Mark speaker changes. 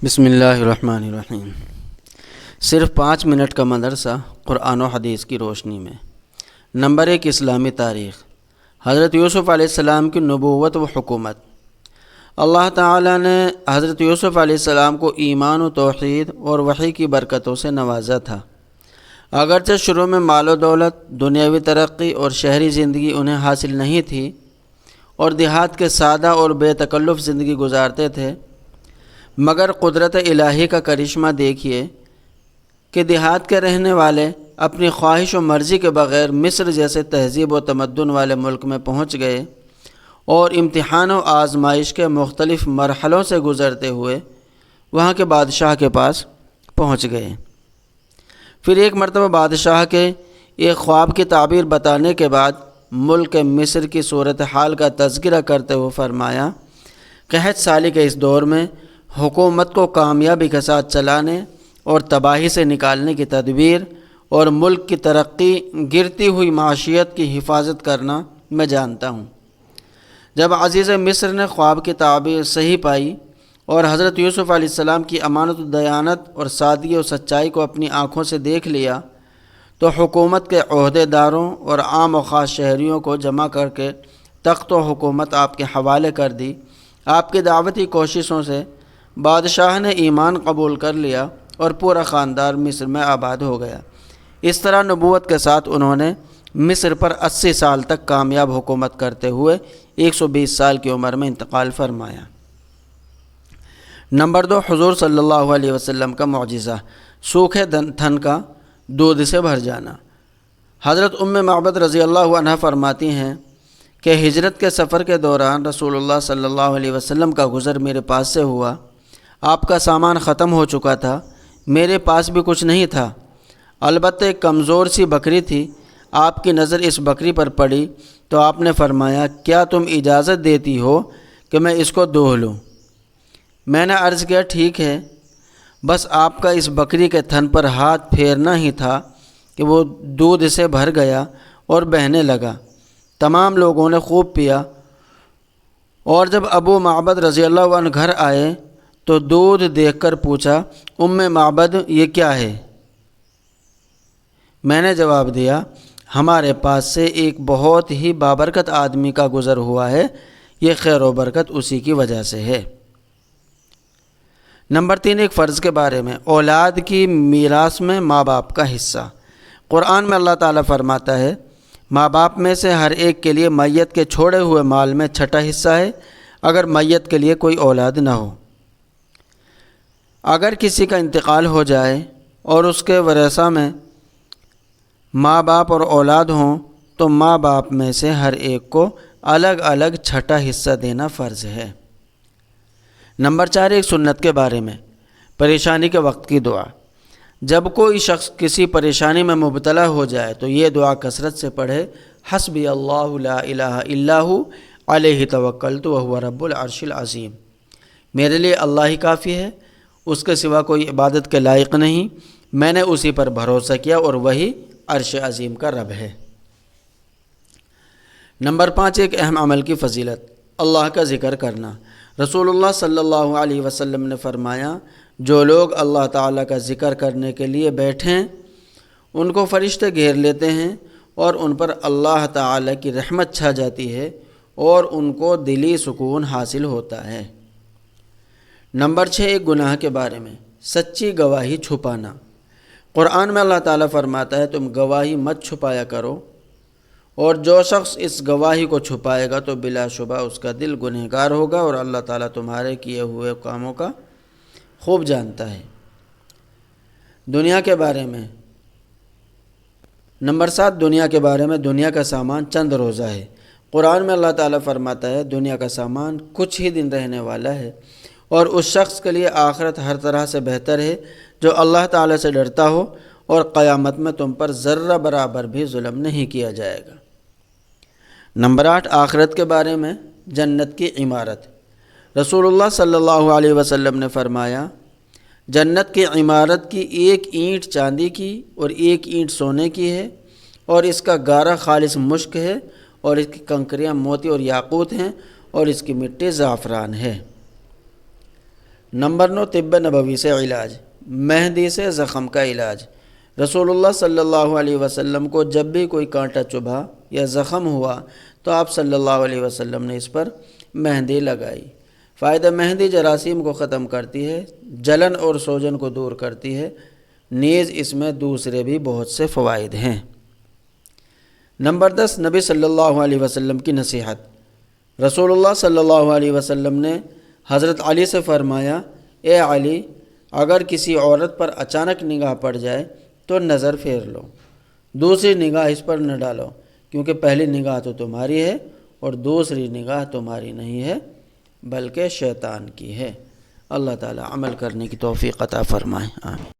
Speaker 1: بسم اللہ الرحمن الرحیم۔ صرف 5 منٹ کا مدرسہ قرآن و حدیث کی روشنی میں۔ نمبر 1، اسلامی تاریخ۔ حضرت یوسف علیہ السلام کی نبوت و حکومت۔ اللہ تعالیٰ نے حضرت یوسف علیہ السلام کو ایمان و توحید اور وحی کی برکتوں سے نوازا تھا۔ اگرچہ شروع میں مال و دولت، دنیاوی ترقی اور شہری زندگی انہیں حاصل نہیں تھی اور دیہات کے سادہ اور بے تکلف زندگی گزارتے تھے، مگر قدرت الہی کا کرشمہ دیکھیے کہ دیہات کے رہنے والے اپنی خواہش و مرضی کے بغیر مصر جیسے تہذیب و تمدن والے ملک میں پہنچ گئے اور امتحان و آزمائش کے مختلف مرحلوں سے گزرتے ہوئے وہاں کے بادشاہ کے پاس پہنچ گئے۔ پھر ایک مرتبہ بادشاہ کے ایک خواب کی تعبیر بتانے کے بعد ملک مصر کی صورتحال کا تذکرہ کرتے ہوئے فرمایا، قحط سالی کے اس دور میں حکومت کو کامیابی کے ساتھ چلانے اور تباہی سے نکالنے کی تدبیر اور ملک کی ترقی، گرتی ہوئی معیشت کی حفاظت کرنا میں جانتا ہوں۔ جب عزیز مصر نے خواب کی تعبیر صحیح پائی اور حضرت یوسف علیہ السلام کی امانت و دیانت اور سادگی و سچائی کو اپنی آنکھوں سے دیکھ لیا تو حکومت کے عہدے داروں اور عام و خاص شہریوں کو جمع کر کے تخت و حکومت آپ کے حوالے کر دی۔ آپ کی دعوتی کوششوں سے بادشاہ نے ایمان قبول کر لیا اور پورا خاندان مصر میں آباد ہو گیا۔ اس طرح نبوت کے ساتھ انہوں نے مصر پر 80 سال تک کامیاب حکومت کرتے ہوئے 120 سال کی عمر میں انتقال فرمایا۔ نمبر 2، حضور صلی اللہ علیہ وسلم کا معجزہ، سوکھے تھن کا دودھ سے بھر جانا۔ حضرت معبد رضی اللہ عنہ فرماتی ہیں کہ ہجرت کے سفر کے دوران رسول اللہ صلی اللہ علیہ وسلم کا گزر میرے پاس سے ہوا۔ آپ کا سامان ختم ہو چکا تھا، میرے پاس بھی کچھ نہیں تھا، البتہ ایک کمزور سی بکری تھی۔ آپ کی نظر اس بکری پر پڑی تو آپ نے فرمایا، کیا تم اجازت دیتی ہو کہ میں اس کو دوہ لوں؟ میں نے عرض کیا، ٹھیک ہے۔ بس آپ کا اس بکری کے تھن پر ہاتھ پھیرنا ہی تھا کہ وہ دودھ سے بھر گیا اور بہنے لگا۔ تمام لوگوں نے خوب پیا، اور جب معبد رضی اللہ عنہ گھر آئے تو دودھ دیکھ کر پوچھا، معبد یہ کیا ہے؟ میں نے جواب دیا، ہمارے پاس سے ایک بہت ہی بابرکت آدمی کا گزر ہوا ہے، یہ خیر و برکت اسی کی وجہ سے ہے۔ نمبر 3، ایک فرض کے بارے میں، اولاد کی میراث میں ماں باپ کا حصہ۔ قرآن میں اللہ تعالیٰ فرماتا ہے، ماں باپ میں سے ہر ایک کے لیے میت کے چھوڑے ہوئے مال میں چھٹا حصہ ہے اگر میت کے لیے کوئی اولاد نہ ہو۔ اگر کسی کا انتقال ہو جائے اور اس کے ورثہ میں ماں باپ اور اولاد ہوں تو ماں باپ میں سے ہر ایک کو الگ الگ چھٹا حصہ دینا فرض ہے۔ نمبر 4، ایک سنت کے بارے میں، پریشانی کے وقت کی دعا۔ جب کوئی شخص کسی پریشانی میں مبتلا ہو جائے تو یہ دعا کثرت سے پڑھے، حسبی اللہ لا الہ الا ہو علیہ توکلت وہو رب العرش العظیم۔ میرے لیے اللہ ہی کافی ہے، اس کے سوا کوئی عبادت کے لائق نہیں، میں نے اسی پر بھروسہ کیا اور وہی عرش عظیم کا رب ہے۔ نمبر 5، ایک اہم عمل کی فضیلت، اللہ کا ذکر کرنا۔ رسول اللہ صلی اللہ علیہ وسلم نے فرمایا، جو لوگ اللہ تعالیٰ کا ذکر کرنے کے لیے بیٹھیں ان کو فرشتے گھیر لیتے ہیں اور ان پر اللہ تعالیٰ کی رحمت چھا جاتی ہے اور ان کو دلی سکون حاصل ہوتا ہے۔ نمبر 6، ایک گناہ کے بارے میں، سچی گواہی چھپانا۔ قرآن میں اللہ تعالیٰ فرماتا ہے، تم گواہی مت چھپایا کرو، اور جو شخص اس گواہی کو چھپائے گا تو بلا شبہ اس کا دل گنہگار ہوگا اور اللہ تعالیٰ تمہارے کیے ہوئے کاموں کا خوب جانتا ہے۔ دنیا کے بارے میں، نمبر 7، دنیا کے بارے میں، دنیا کا سامان چند روزہ ہے۔ قرآن میں اللہ تعالیٰ فرماتا ہے، دنیا کا سامان کچھ ہی دن رہنے والا ہے، اور اس شخص کے لیے آخرت ہر طرح سے بہتر ہے جو اللہ تعالیٰ سے ڈرتا ہو اور قیامت میں تم پر ذرہ برابر بھی ظلم نہیں کیا جائے گا۔ نمبر 8، آخرت کے بارے میں، جنت کی عمارت۔ رسول اللہ صلی اللہ علیہ وسلم نے فرمایا، جنت کی عمارت کی ایک اینٹ چاندی کی اور ایک اینٹ سونے کی ہے، اور اس کا گارہ خالص مشک ہے، اور اس کی کنکریاں موتی اور یاقوت ہیں، اور اس کی مٹی زعفران ہے۔ نمبر 9 طب نبوی سے علاج، مہندی سے زخم کا علاج۔ رسول اللہ صلی اللہ علیہ وسلم کو جب بھی کوئی کانٹا چبھا یا زخم ہوا تو آپ صلی اللہ علیہ وسلم نے اس پر مہندی لگائی۔ فائدہ: مہندی جراثیم کو ختم کرتی ہے، جلن اور سوجن کو دور کرتی ہے، نیز اس میں دوسرے بھی بہت سے فوائد ہیں۔ نمبر 10 نبی صلی اللہ علیہ وسلم کی نصیحت۔ رسول اللہ صلی اللہ علیہ وسلم نے حضرت علی سے فرمایا، اے علی، اگر کسی عورت پر اچانک نگاہ پڑ جائے تو نظر پھیر لو، دوسری نگاہ اس پر نہ ڈالو، کیونکہ پہلی نگاہ تو تمہاری ہے اور دوسری نگاہ تمہاری نہیں ہے بلکہ شیطان کی ہے۔ اللہ تعالی عمل کرنے کی توفیق عطا فرمائے، آمین۔